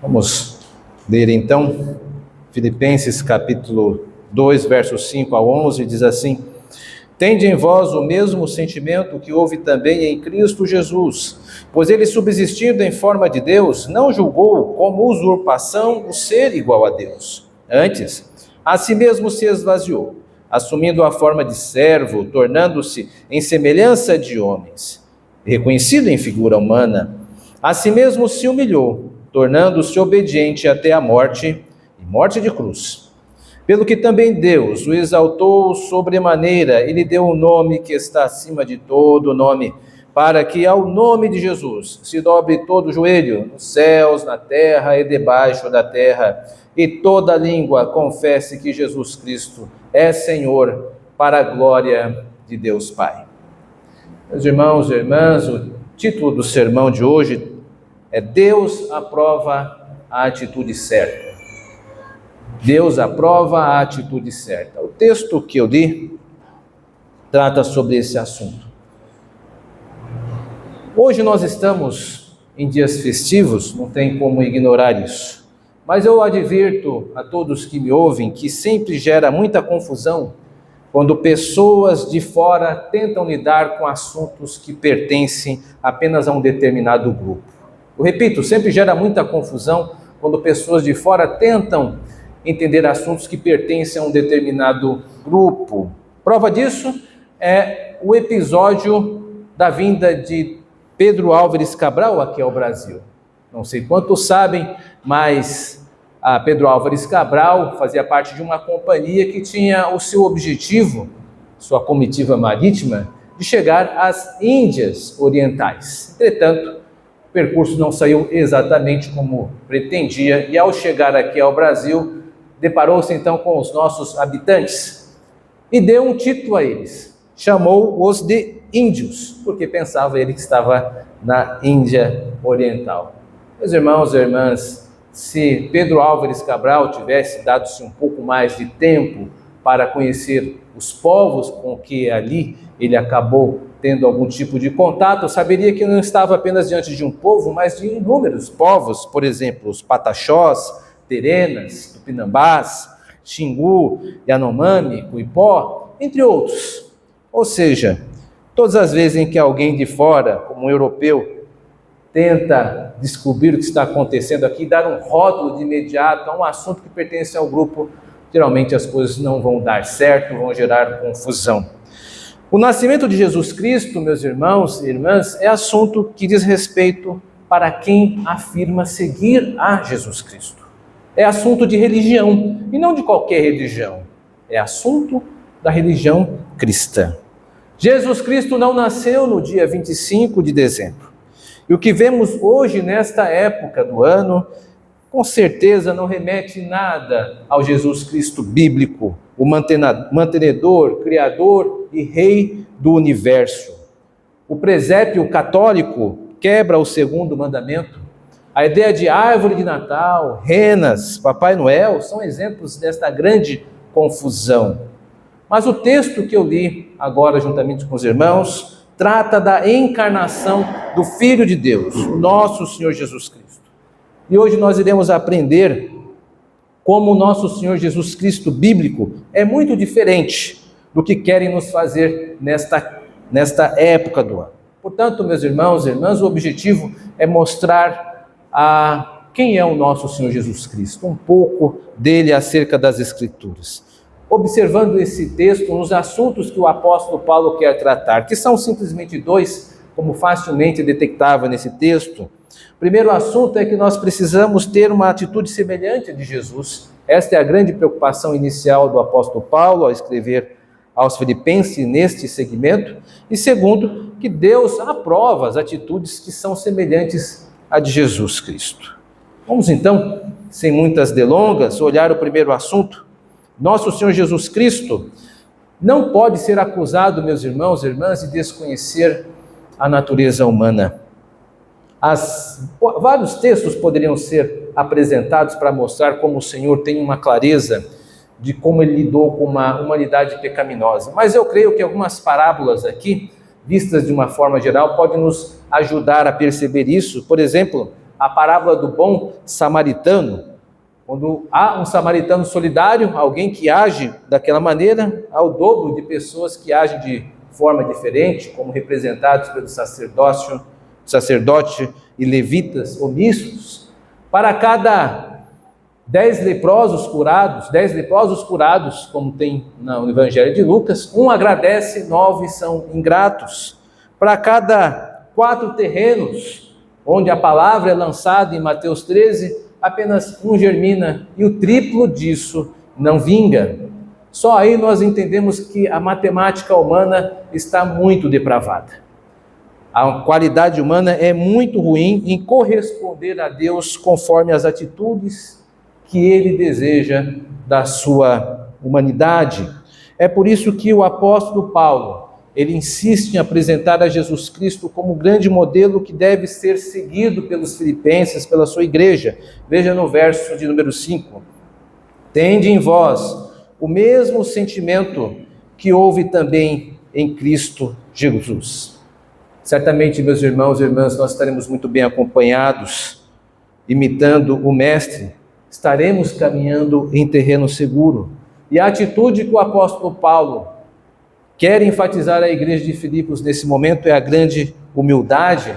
Vamos ler então Filipenses capítulo 2, versos 5 a 11, diz assim: Tende em vós o mesmo sentimento que houve também em Cristo Jesus, pois ele, subsistindo em forma de Deus, não julgou como usurpação o ser igual a Deus. Antes, a si mesmo se esvaziou, assumindo a forma de servo, tornando-se em semelhança de homens. Reconhecido em figura humana, a si mesmo se humilhou, tornando-se obediente até a morte, e morte de cruz. Pelo que também Deus o exaltou sobremaneira e lhe deu um nome que está acima de todo nome, para que ao nome de Jesus se dobre todo o joelho, nos céus, na terra e debaixo da terra, e toda língua confesse que Jesus Cristo é Senhor, para a glória de Deus Pai. Meus irmãos e irmãs, o título do sermão de hoje é Deus aprova a atitude certa. Deus aprova a atitude certa. O texto que eu li trata sobre esse assunto. Hoje nós estamos em dias festivos, não tem como ignorar isso. Mas eu advirto a todos que me ouvem que sempre gera muita confusão quando pessoas de fora tentam lidar com assuntos que pertencem apenas a um determinado grupo. Eu repito, sempre gera muita confusão quando pessoas de fora tentam entender assuntos que pertencem a um determinado grupo. Prova disso é o episódio da vinda de Pedro Álvares Cabral aqui ao Brasil. Não sei quantos sabem, mas Pedro Álvares Cabral fazia parte de uma companhia que tinha o seu objetivo, sua comitiva marítima, de chegar às Índias Orientais. Entretanto, o percurso não saiu exatamente como pretendia e, ao chegar aqui ao Brasil, deparou-se então com os nossos habitantes e deu um título a eles. Chamou-os de índios, porque pensava ele que estava na Índia Oriental. Meus irmãos e irmãs, se Pedro Álvares Cabral tivesse dado-se um pouco mais de tempo para conhecer os povos com que ali ele acabou tendo algum tipo de contato, saberia que não estava apenas diante de um povo, mas de inúmeros povos, por exemplo, os Pataxós, Terenas, Tupinambás, Xingu, Yanomami, Cuipó, entre outros. Ou seja, todas as vezes em que alguém de fora, como um europeu, tenta descobrir o que está acontecendo aqui, dar um rótulo de imediato a um assunto que pertence ao grupo, geralmente as coisas não vão dar certo, vão gerar confusão. O nascimento de Jesus Cristo, meus irmãos e irmãs, é assunto que diz respeito para quem afirma seguir a Jesus Cristo. É assunto de religião, e não de qualquer religião. É assunto da religião cristã. Jesus Cristo não nasceu no dia 25 de dezembro. E o que vemos hoje, nesta época do ano, com certeza não remete nada ao Jesus Cristo bíblico, o mantenedor, criador e rei do universo. O presépio católico quebra o segundo mandamento. A ideia de árvore de Natal, renas, Papai Noel, são exemplos desta grande confusão. Mas o texto que eu li agora, juntamente com os irmãos, trata da encarnação do Filho de Deus, o nosso Senhor Jesus Cristo. E hoje nós iremos aprender como o nosso Senhor Jesus Cristo bíblico é muito diferente do que querem nos fazer nesta época do ano. Portanto, meus irmãos e irmãs, o objetivo é mostrar quem é o nosso Senhor Jesus Cristo, um pouco dele acerca das Escrituras. Observando esse texto, nos assuntos que o apóstolo Paulo quer tratar, que são simplesmente dois, como facilmente detectável nesse texto. O primeiro assunto é que nós precisamos ter uma atitude semelhante a de Jesus. Esta é a grande preocupação inicial do apóstolo Paulo ao escrever aos Filipenses neste segmento. E segundo, que Deus aprova as atitudes que são semelhantes à de Jesus Cristo. Vamos então, sem muitas delongas, olhar o primeiro assunto. Nosso Senhor Jesus Cristo não pode ser acusado, meus irmãos e irmãs, de desconhecer a natureza humana. Vários textos poderiam ser apresentados para mostrar como o Senhor tem uma clareza de como ele lidou com uma humanidade pecaminosa. Mas eu creio que algumas parábolas aqui, vistas de uma forma geral, podem nos ajudar a perceber isso. Por exemplo, a parábola do bom samaritano. Quando há um samaritano solidário, alguém que age daquela maneira, há o dobro de pessoas que agem de forma diferente, como representados pelo sacerdote e levitas omissos. Para cada 10 leprosos curados, como tem no Evangelho de Lucas, um agradece, 9 são ingratos. Para cada 4 terrenos, onde a palavra é lançada em Mateus 13, apenas um germina e o triplo disso não vinga. Só aí nós entendemos que a matemática humana está muito depravada. A qualidade humana é muito ruim em corresponder a Deus conforme as atitudes que Ele deseja da sua humanidade. É por isso que o apóstolo Paulo, ele insiste em apresentar a Jesus Cristo como o grande modelo que deve ser seguido pelos filipenses, pela sua igreja. Veja no verso de número 5. Tende em vós o mesmo sentimento que houve também em Cristo Jesus. Certamente, meus irmãos e irmãs, nós estaremos muito bem acompanhados, imitando o Mestre, estaremos caminhando em terreno seguro. E a atitude que o apóstolo Paulo quer enfatizar à igreja de Filipos nesse momento é a grande humildade.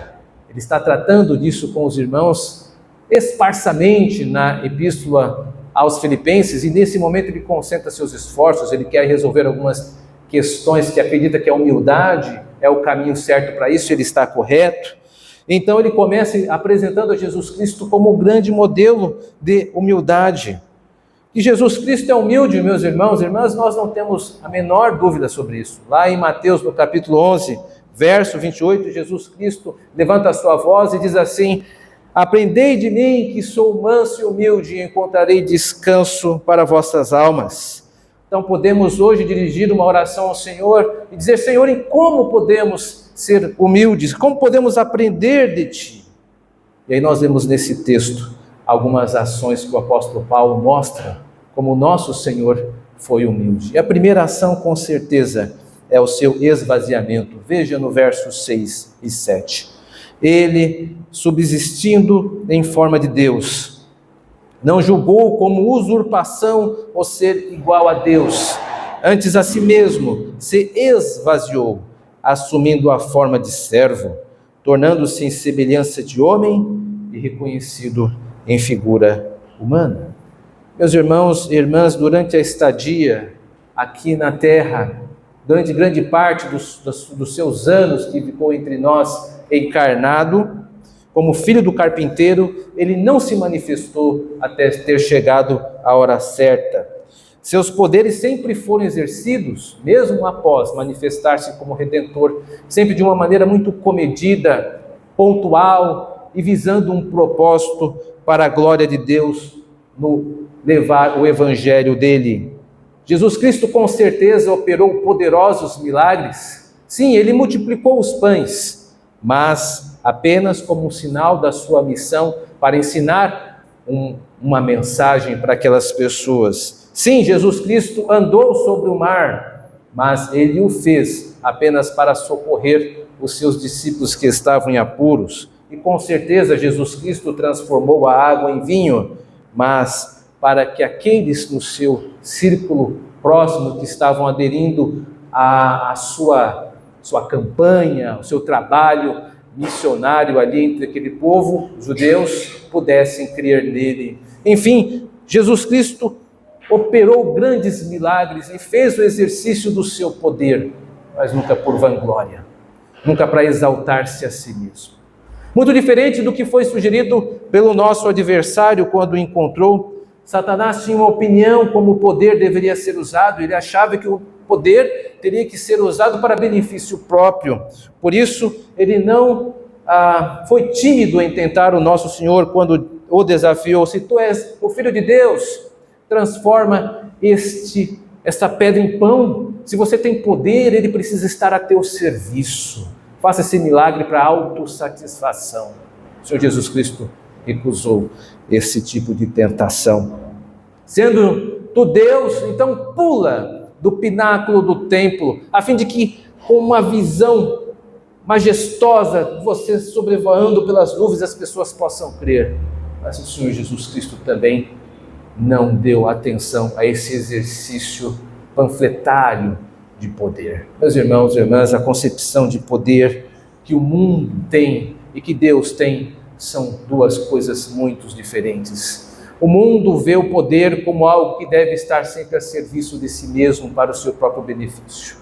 Ele está tratando disso com os irmãos esparsamente na epístola aos Filipenses, e nesse momento ele concentra seus esforços, ele quer resolver algumas questões que acredita que a humildade é o caminho certo para isso, ele está correto. Então ele começa apresentando a Jesus Cristo como o grande modelo de humildade. E Jesus Cristo é humilde, meus irmãos e irmãs, nós não temos a menor dúvida sobre isso. Lá em Mateus, no capítulo 11, verso 28, Jesus Cristo levanta a sua voz e diz assim: aprendei de mim, que sou manso e humilde, e encontrarei descanso para vossas almas. Então podemos hoje dirigir uma oração ao Senhor e dizer: Senhor, em como podemos ser humildes? Como podemos aprender de Ti? E aí nós vemos nesse texto algumas ações que o apóstolo Paulo mostra como o nosso Senhor foi humilde. E a primeira ação, com certeza, é o seu esvaziamento. Veja no versos 6 e 7. Ele, subsistindo em forma de Deus, não julgou como usurpação o ser igual a Deus. Antes a si mesmo se esvaziou, assumindo a forma de servo, tornando-se em semelhança de homem e reconhecido em figura humana. Meus irmãos e irmãs, durante a estadia aqui na terra, durante grande parte dos seus anos que ficou entre nós encarnado, como filho do carpinteiro, ele não se manifestou até ter chegado a hora certa. Seus poderes sempre foram exercidos, mesmo após manifestar-se como Redentor, sempre de uma maneira muito comedida, pontual e visando um propósito para a glória de Deus no levar o evangelho dele. Jesus Cristo com certeza operou poderosos milagres. Sim, ele multiplicou os pães, mas apenas como um sinal da sua missão para ensinar uma mensagem para aquelas pessoas. Sim, Jesus Cristo andou sobre o mar, mas ele o fez apenas para socorrer os seus discípulos que estavam em apuros. E com certeza Jesus Cristo transformou a água em vinho, mas para que aqueles no seu círculo próximo que estavam aderindo à sua campanha, ao seu trabalho missionário ali entre aquele povo, os judeus, pudessem crer nele. Enfim, Jesus Cristo operou grandes milagres e fez o exercício do seu poder, mas nunca por vanglória, nunca para exaltar-se a si mesmo. Muito diferente do que foi sugerido pelo nosso adversário quando o encontrou. Satanás tinha uma opinião como o poder deveria ser usado. Ele achava que o poder teria que ser usado para benefício próprio. Por isso, ele não foi tímido em tentar o nosso Senhor quando o desafiou. Se tu és o Filho de Deus, transforma esta pedra em pão. Se você tem poder, ele precisa estar a teu serviço. Faça esse milagre para autossatisfação. O Senhor Jesus Cristo recusou esse tipo de tentação. Sendo tu Deus, então pula do pináculo do templo, a fim de que, com uma visão majestosa, você sobrevoando pelas nuvens, as pessoas possam crer. Mas o Senhor Jesus Cristo também não deu atenção a esse exercício panfletário de poder. Meus irmãos e irmãs, a concepção de poder que o mundo tem e que Deus tem são duas coisas muito diferentes. O mundo vê o poder como algo que deve estar sempre a serviço de si mesmo para o seu próprio benefício.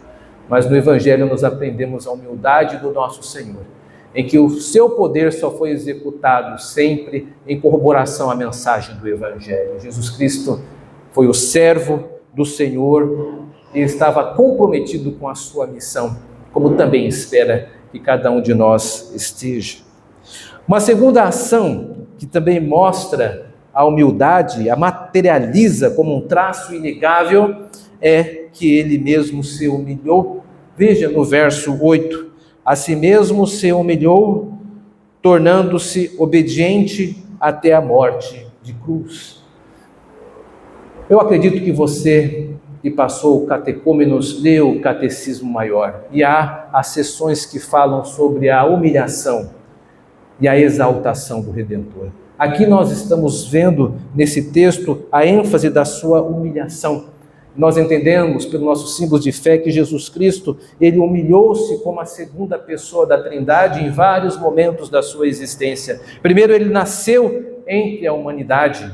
Mas no Evangelho nós aprendemos a humildade do nosso Senhor, em que o seu poder só foi executado sempre em corroboração à mensagem do Evangelho. Jesus Cristo foi o servo do Senhor e estava comprometido com a sua missão, como também espera que cada um de nós esteja. Uma segunda ação que também mostra a humildade, a materializa como um traço inegável, é que ele mesmo se humilhou. Veja no verso 8, a si mesmo se humilhou, tornando-se obediente até a morte de cruz. Eu acredito que você que passou o catecúmenos leu o Catecismo Maior, e há as sessões que falam sobre a humilhação e a exaltação do Redentor. Aqui nós estamos vendo nesse texto a ênfase da sua humilhação. Nós entendemos pelo nosso símbolo de fé que Jesus Cristo, ele humilhou-se como a segunda pessoa da Trindade em vários momentos da sua existência. Primeiro, ele nasceu entre a humanidade.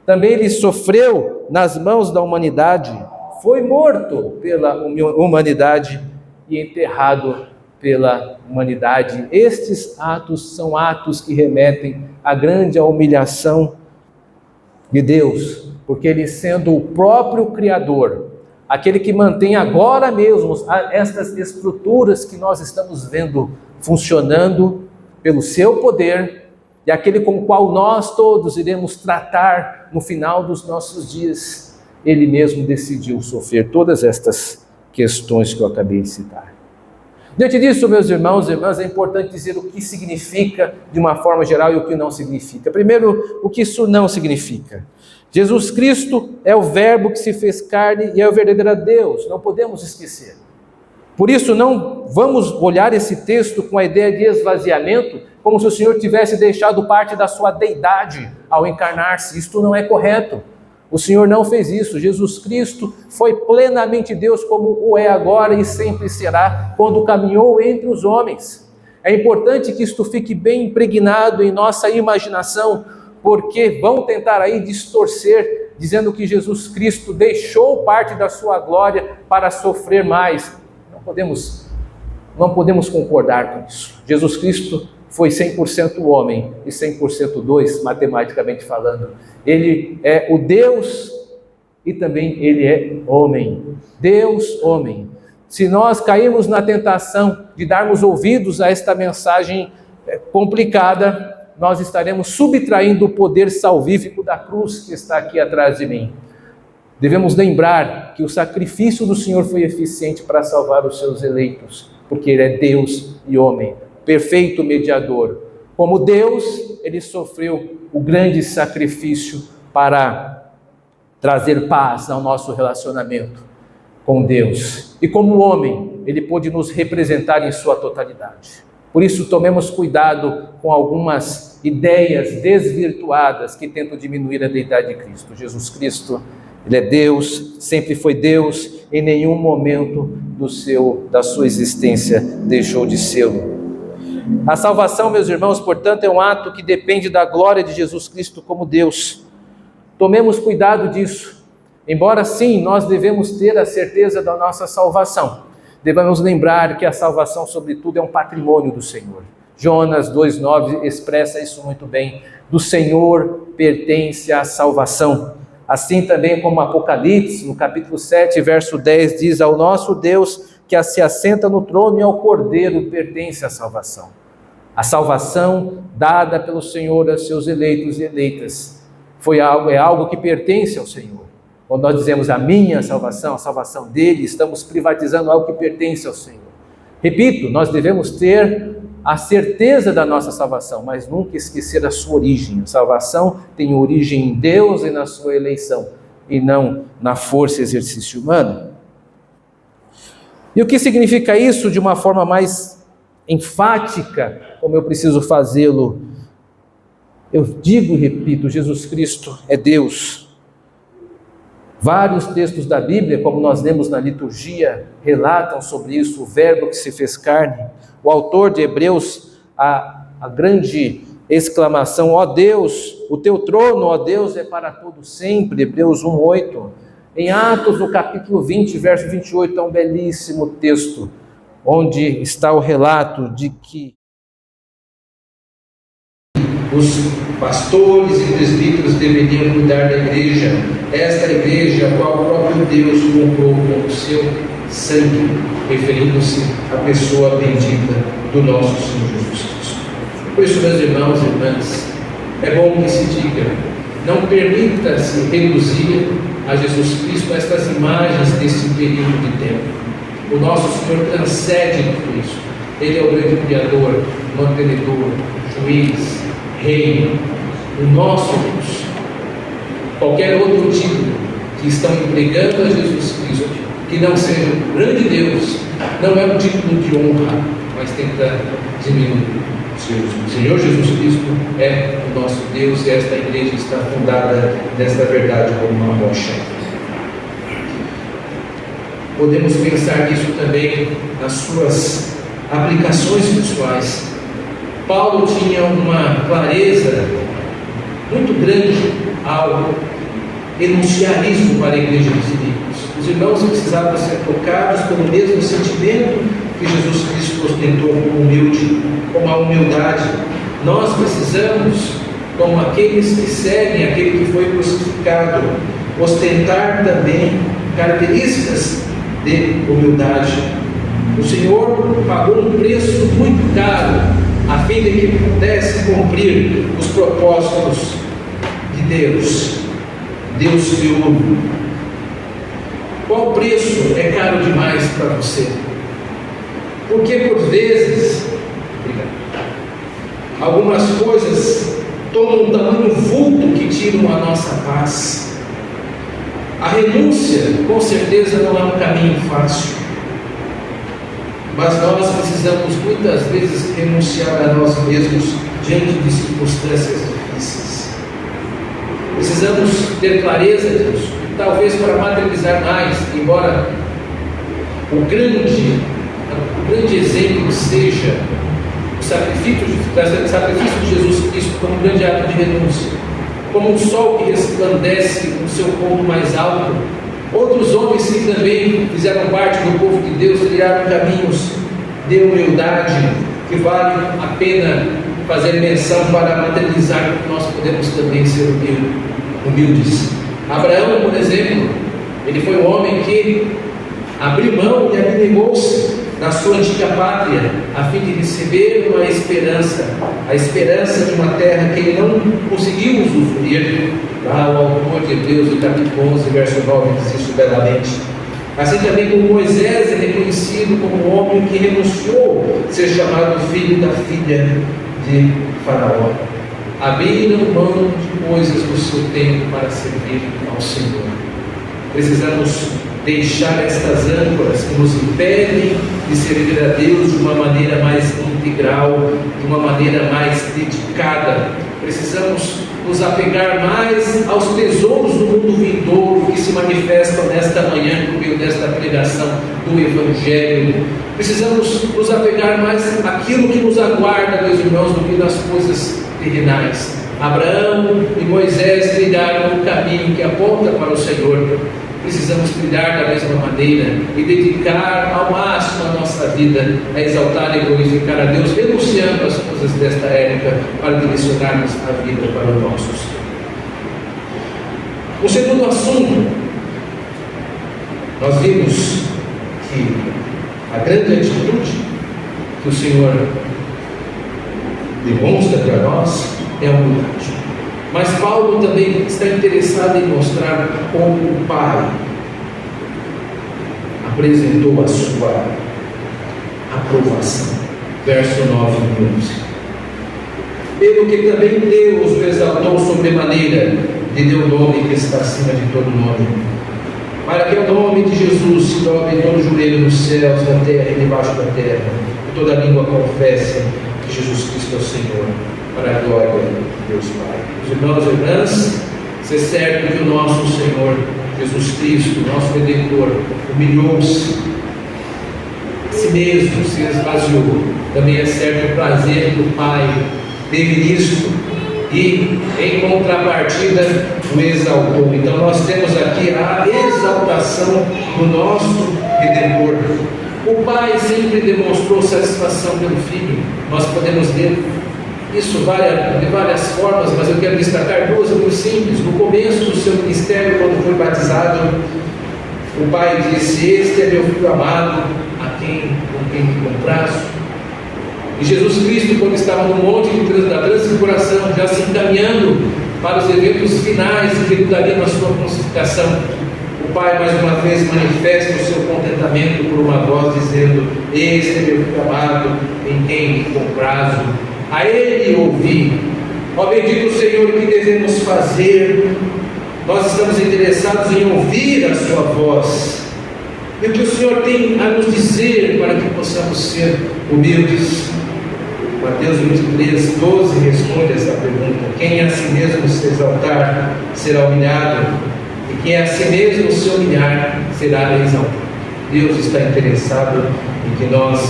Também ele sofreu nas mãos da humanidade, foi morto pela humanidade e enterrado pela humanidade. Estes atos são atos que remetem à grande humilhação de Deus, porque ele, sendo o próprio Criador, aquele que mantém agora mesmo estas estruturas que nós estamos vendo funcionando pelo seu poder, e aquele com o qual nós todos iremos tratar no final dos nossos dias, ele mesmo decidiu sofrer todas estas questões que eu acabei de citar. Diante disso, meus irmãos e irmãs, é importante dizer o que significa de uma forma geral e o que não significa. Primeiro, o que isso não significa. Jesus Cristo é o Verbo que se fez carne e é o verdadeiro Deus, não podemos esquecer. Por isso, não vamos olhar esse texto com a ideia de esvaziamento, como se o Senhor tivesse deixado parte da sua deidade ao encarnar-se. Isto não é correto. O Senhor não fez isso. Jesus Cristo foi plenamente Deus, como o é agora e sempre será, quando caminhou entre os homens. É importante que isto fique bem impregnado em nossa imaginação, porque vão tentar aí distorcer, dizendo que Jesus Cristo deixou parte da sua glória para sofrer mais. Não podemos concordar com isso. Jesus Cristo foi 100% homem e 100% Deus, matematicamente falando. Ele é o Deus e também ele é homem. Deus, homem. Se nós cairmos na tentação de darmos ouvidos a esta mensagem complicada, nós estaremos subtraindo o poder salvífico da cruz que está aqui atrás de mim. Devemos lembrar que o sacrifício do Senhor foi eficiente para salvar os seus eleitos, porque ele é Deus e homem, perfeito mediador. Como Deus, ele sofreu o grande sacrifício para trazer paz ao nosso relacionamento com Deus. E como homem, ele pôde nos representar em sua totalidade. Por isso, tomemos cuidado com algumas ideias desvirtuadas que tentam diminuir a deidade de Cristo. Jesus Cristo, ele é Deus, sempre foi Deus, em nenhum momento da sua existência deixou de ser. A salvação, meus irmãos, portanto, é um ato que depende da glória de Jesus Cristo como Deus. Tomemos cuidado disso. Embora sim, nós devemos ter a certeza da nossa salvação, devemos lembrar que a salvação, sobretudo, é um patrimônio do Senhor. Jonas 2,9 expressa isso muito bem. Do Senhor pertence a salvação. Assim também como Apocalipse, no capítulo 7, verso 10, diz: ao nosso Deus que se assenta no trono e ao Cordeiro pertence a salvação. A salvação dada pelo Senhor a seus eleitos e eleitas é algo que pertence ao Senhor. Quando nós dizemos a minha salvação, a salvação dele, estamos privatizando algo que pertence ao Senhor. Repito, nós devemos ter a certeza da nossa salvação, mas nunca esquecer a sua origem. A salvação tem origem em Deus e na sua eleição, e não na força e exercício humano. E o que significa isso de uma forma mais enfática como eu preciso fazê-lo. Eu digo e repito, Jesus Cristo é Deus. Vários textos da Bíblia, como nós lemos na liturgia, relatam sobre isso, o verbo que se fez carne. O autor de Hebreus, a grande exclamação, ó Deus, o teu trono, ó Deus, é para todo sempre, Hebreus 1:8. Em Atos, no capítulo 20, verso 28, é um belíssimo texto, onde está o relato de que os pastores e presbíteros deveriam cuidar da igreja, esta igreja a qual o próprio Deus comprou com o seu sangue, referindo-se à pessoa bendita do nosso Senhor Jesus Cristo. Por isso, meus irmãos e irmãs, é bom que se diga, não permita-se reduzir a Jesus Cristo a estas imagens desse período de tempo. O nosso Senhor transcende tudo isso. Ele é o grande Criador, mantenedor, juiz, Rei, o nosso Deus. Qualquer outro título que estão empregando a Jesus Cristo, que não seja o grande Deus, não é um título de honra, mas tenta diminuir. O Senhor Jesus Cristo é o nosso Deus e esta igreja está fundada nesta verdade como uma rocha. Podemos pensar nisso também nas suas aplicações pessoais. Paulo tinha uma clareza muito grande ao enunciar isso para a igreja dos Filipos. Os irmãos precisavam ser tocados pelo mesmo sentimento que Jesus Cristo ostentou como humilde, como a humildade. Nós precisamos, como aqueles que seguem aquele que foi crucificado, ostentar também características de humildade. O Senhor pagou um preço muito caro a fim de que pudesse cumprir os propósitos de Deus. Deus criou. Qual preço é caro demais para você? Porque por vezes algumas coisas tomam um tamanho vulto que tiram a nossa paz. A renúncia, com certeza, não é um caminho fácil. Mas nós precisamos muitas vezes renunciar a nós mesmos diante de circunstâncias difíceis. Precisamos ter clareza disso, talvez para materializar mais, embora o grande exemplo seja o sacrifício de Jesus Cristo como um grande ato de renúncia, como um sol que resplandece no seu ponto mais alto. Outros homens que também fizeram parte do povo de Deus trilharam caminhos de humildade que vale a pena fazer menção para materializar que nós podemos também ser humildes. Abraão, por exemplo, ele foi um homem que abriu mão e abnegou-se na sua antiga pátria, a fim de receber uma esperança, a esperança de uma terra que ele não conseguiu usufruir. Lá o autor de Hebreus, no capítulo 11, verso 9, diz isso belamente. Assim também como Moisés é reconhecido como um homem que renunciou a ser chamado filho da filha de Faraó. Abriram mão de coisas do seu tempo para servir ao Senhor. Precisamos deixar estas âncoras que nos impedem de servir a Deus de uma maneira mais integral, de uma maneira mais dedicada. Precisamos nos apegar mais aos tesouros do mundo vindouro que se manifestam nesta manhã por meio desta pregação do Evangelho. Precisamos nos apegar mais àquilo que nos aguarda, meus irmãos, do que nas coisas terrenais. Abraão e Moisés trilharam um caminho que aponta para o Senhor. Precisamos trilhar da mesma maneira e dedicar ao máximo a nossa vida a exaltar e glorificar a Deus, renunciando às coisas desta época para direcionarmos a vida para os nossos. O segundo assunto, nós vimos que a grande atitude que o Senhor demonstra para nós é a humildade. Mas Paulo também está interessado em mostrar como o Pai apresentou a sua aprovação. Verso 9 e 11. Pelo que também Deus o exaltou sobremaneira, lhe deu o nome que está acima de todo nome, para que o nome de Jesus se dobre todo joelho nos céus, na terra e debaixo da terra, toda língua confesse que Jesus Cristo é o Senhor, para a glória de Deus Pai. Os irmãos e irmãs, ser certo que o nosso Senhor Jesus Cristo, nosso Redentor, humilhou-se a si mesmo, se esvaziou. Também é certo o prazer do Pai teve nisto, e em contrapartida o exaltou. Então nós temos aqui a exaltação do nosso Redentor. O Pai sempre demonstrou satisfação pelo Filho. Nós podemos ver isso de várias formas, mas eu quero destacar duas muito simples. No começo do seu ministério, quando foi batizado, o Pai disse: "Este é meu Filho amado, com quem me comprazo." E Jesus Cristo, quando estava no monte da transfiguração, já se encaminhando para os eventos finais que ele daria na sua crucificação, o Pai mais uma vez manifesta o seu contentamento por uma voz dizendo: "Este é meu Filho amado, em quem me comprazo, a Ele ouvi." Ó bendito Senhor, o que devemos fazer? Nós estamos interessados em ouvir a sua voz, e o que o Senhor tem a nos dizer para que possamos ser humildes. Mateus 23, 12 responde essa pergunta: quem a si mesmo se exaltar será humilhado, e quem a si mesmo se humilhar será exaltado. Deus está interessado em que nós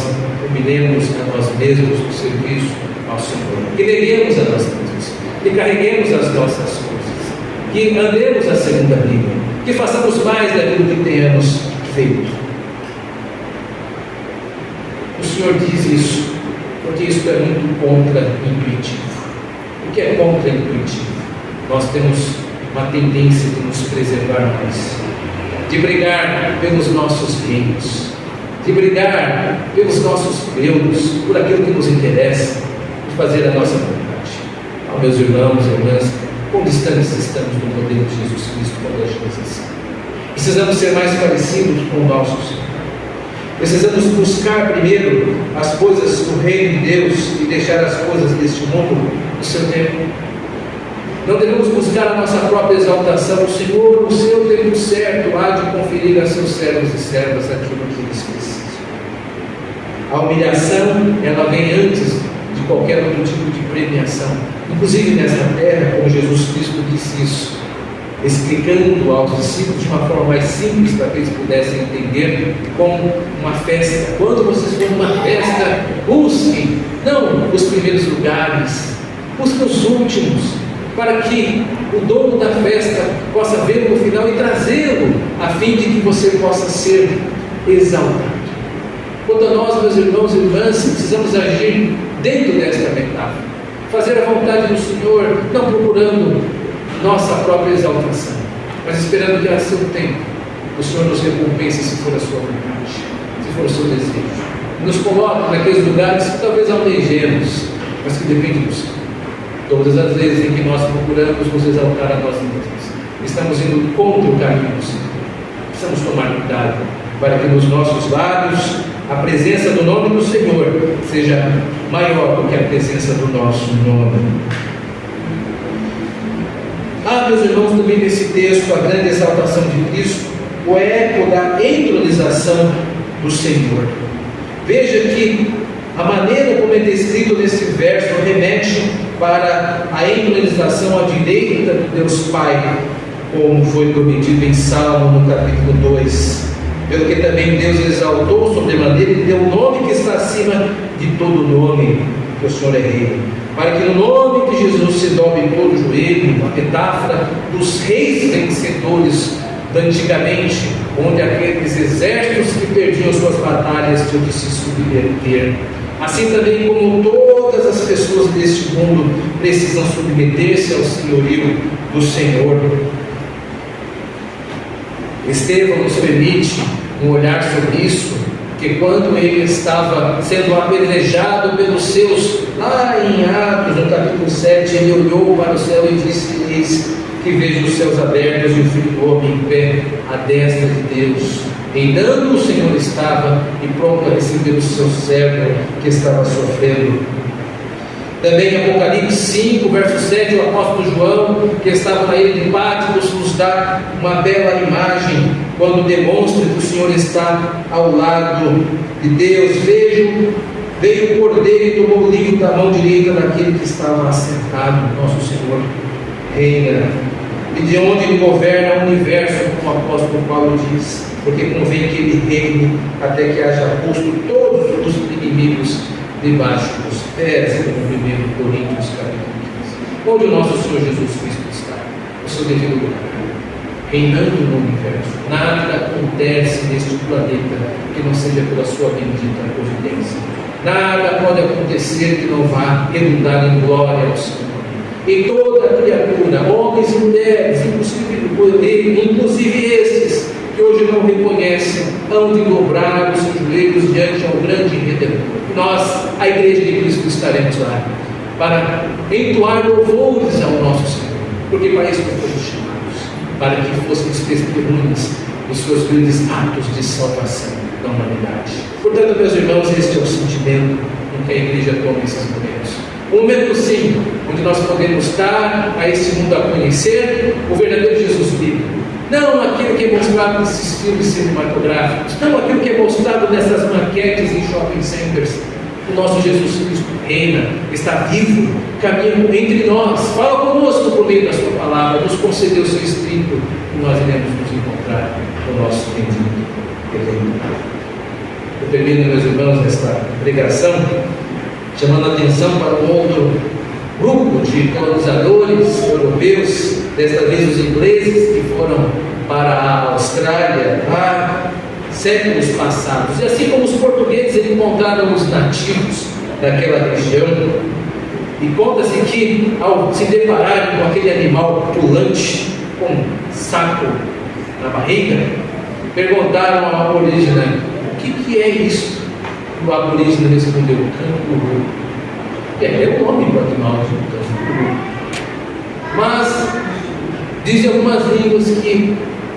humilhemos a nós mesmos no serviço ao Senhor, que neguemos a nós mesmos, que carreguemos as nossas coisas, que andemos a segunda linha, que façamos mais daquilo que tenhamos feito. O Senhor diz isso porque isso é muito contra-intuitivo. O que é contra-intuitivo? Nós temos uma tendência de nos preservar mais, de brigar pelos nossos bens, de brigar pelos nossos feudos, por aquilo que nos interessa, de fazer a nossa vontade. Ó, meus irmãos e irmãs, quão distantes estamos do modelo de Jesus Cristo quando agimos assim? Precisamos ser mais parecidos com o nosso Senhor. Precisamos buscar primeiro as coisas do reino de Deus e deixar as coisas deste mundo no seu tempo. Não devemos buscar a nossa própria exaltação. O Senhor, no seu tempo certo, há de conferir a seus servos e servas aquilo que eles precisam. A humilhação, ela vem antes de qualquer outro tipo de premiação. Inclusive nesta terra, como Jesus Cristo disse isso, explicando aos discípulos de uma forma mais simples para que eles pudessem entender, como uma festa. Quando vocês forem numa festa, busquem não os primeiros lugares, busquem os últimos, para que o dono da festa possa vê-lo no final e trazê-lo, a fim de que você possa ser exaltado. Quanto a nós, meus irmãos e irmãs, precisamos agir dentro desta metáfora, fazer a vontade do Senhor, não procurando nossa própria exaltação, mas esperando que a seu tempo o Senhor nos recompense, se for a sua vontade, se for o seu desejo, nos coloque naqueles lugares que talvez almejemos, mas que depende do Senhor. Todas as vezes em que nós procuramos nos exaltar a nós mesmos, estamos indo contra o caminho do Senhor. Precisamos tomar cuidado para que nos nossos lábios a presença do nome do Senhor seja maior do que a presença do nosso nome. Meus irmãos, também nesse texto, a grande exaltação de Cristo, o eco da entronização do Senhor. Veja que a maneira como é descrito nesse verso remete para a entronização à direita de Deus Pai, como foi prometido em Salmo, no capítulo 2. Pelo que também Deus exaltou sobremaneira e deu o nome que está acima de todo nome, que o Senhor é Rei, para que no nome de Jesus se dobre todo o joelho, uma metáfora dos reis vencedores de antigamente, onde aqueles exércitos que perdiam suas batalhas tinham de se submeter. Assim também como todas as pessoas deste mundo precisam submeter-se ao senhorio do Senhor. Estevão nos permite um olhar sobre isso, que quando ele estava sendo apedrejado pelos seus, lá em Atos, no capítulo 7, ele olhou para o céu e disse: eis que vejo os céus abertos e o Filho do Homem em pé à destra de Deus. Em dano o Senhor estava e pronto a receber o seu servo que estava sofrendo. Também em Apocalipse 5, verso 7, o apóstolo João, que estava na ilha de Patmos, nos dá uma bela imagem quando demonstra que o Senhor está ao lado de Deus. Vejam Veio o Cordeiro e tomou o livro da mão direita daquele que estava assentado. Nosso Senhor reina, e de onde ele governa o universo, como o apóstolo Paulo diz, porque convém que ele reine até que haja posto todos os inimigos debaixo dos pés, como 1 Coríntios capítulo 15. Onde o nosso Senhor Jesus Cristo está? No seu devido lugar, reinando no universo. Nada acontece neste planeta que não seja pela sua bendita providência. Nada pode acontecer que não vá redundar em glória ao Senhor. E toda criatura, homens e mulheres, inclusive estes que hoje não reconhecem, hão de dobrar os seus joelhos diante ao grande Redentor. Nós, a Igreja de Cristo, estaremos lá para entoar louvores ao nosso Senhor, porque para isso nós fomos chamados, para que fôssemos testemunhas dos seus grandes atos de salvação da humanidade. Portanto, meus irmãos, este é o sentimento em que a Igreja toma esses momentos. Um momento sim, onde nós podemos dar a esse mundo a conhecer o verdadeiro Jesus bíblico. Não aquilo que é mostrado nesses filmes cinematográficos, não aquilo que é mostrado nessas maquetes em shopping centers. O nosso Jesus Cristo reina, está vivo, caminha entre nós, fala conosco por meio da sua palavra, nos concedeu o seu Espírito e nós iremos nos encontrar no nosso bendito. Eu termino, meus irmãos, esta pregação chamando a atenção para um outro grupo de colonizadores europeus, desta vez os ingleses, que foram para a Austrália há séculos passados. E assim como os portugueses encontraram os nativos daquela região, e conta-se que ao se depararem com aquele animal pulante, com um saco na barriga, perguntaram ao aborígene: o que é isso? O aborígene respondeu: canguru. É o nome do animal de canguru. Mas dizem algumas línguas que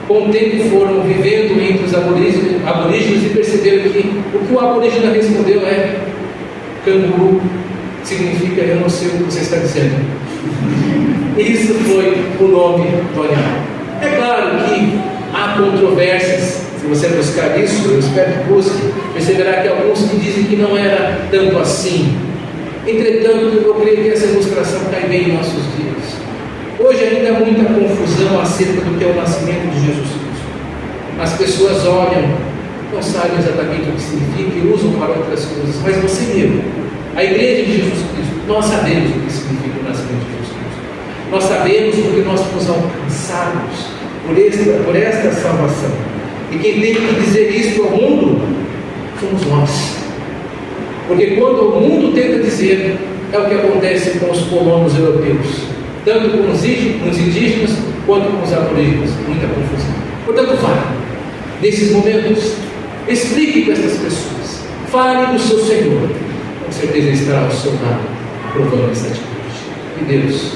com o tempo foram vivendo entre os aborígenes e perceberam que o que o aborígene respondeu é: canguru significa eu não sei o que você está dizendo. Isso foi o nome do animal. É claro que há controvérsias. Se você buscar isso, eu espero que busque, perceberá que alguns que dizem que não era tanto assim. Entretanto, eu creio que essa ilustração cai bem em nossos dias. Hoje ainda há muita confusão acerca do que é o nascimento de Jesus Cristo. As pessoas olham, não sabem exatamente o que significa e usam para outras coisas, mas você mesmo, a Igreja de Jesus Cristo, nós sabemos o que significa o nascimento de Jesus Cristo. Nós sabemos porque nós fomos alcançados por esta salvação. E quem tem que dizer isso ao mundo somos nós. Porque quando o mundo tenta dizer, é o que acontece com os colonos europeus, tanto com os indígenas quanto com os aborígenes. Muita confusão. Portanto, vá, nesses momentos, explique para essas pessoas, fale do seu Senhor, com certeza estará ao seu lado, provando essa atitude. Que Deus